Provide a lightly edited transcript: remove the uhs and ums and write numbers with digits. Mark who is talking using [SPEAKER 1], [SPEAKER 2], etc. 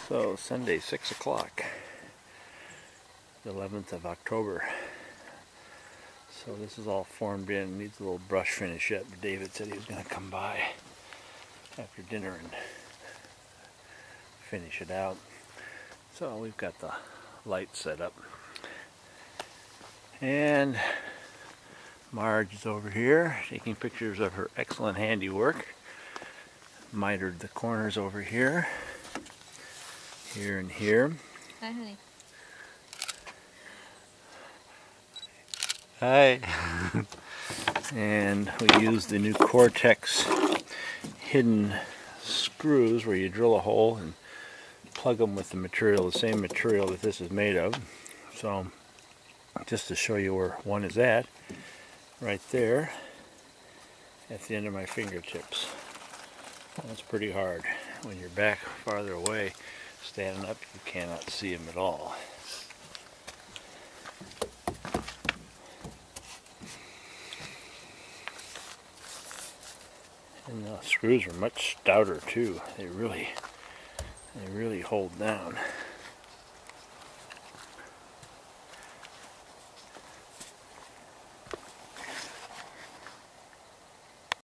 [SPEAKER 1] So Sunday, 6 o'clock, the 11th of October. So this is all formed in, needs a little brush finish yet, but David said he was going to come by after dinner and finish it out. So we've got the light set up. And Marge is over here taking pictures of her excellent handiwork. Mitered the corners over here. Here and here.
[SPEAKER 2] Hi, honey.
[SPEAKER 1] Hi. And we use the new Cortex hidden screws where you drill a hole and plug them with the material, the same material that this is made of. So just to show you where one is at, right there at the end of my fingertips. That's pretty hard. When you're back farther away, standing up, you cannot see them at all. And the screws are much stouter too. They really hold down.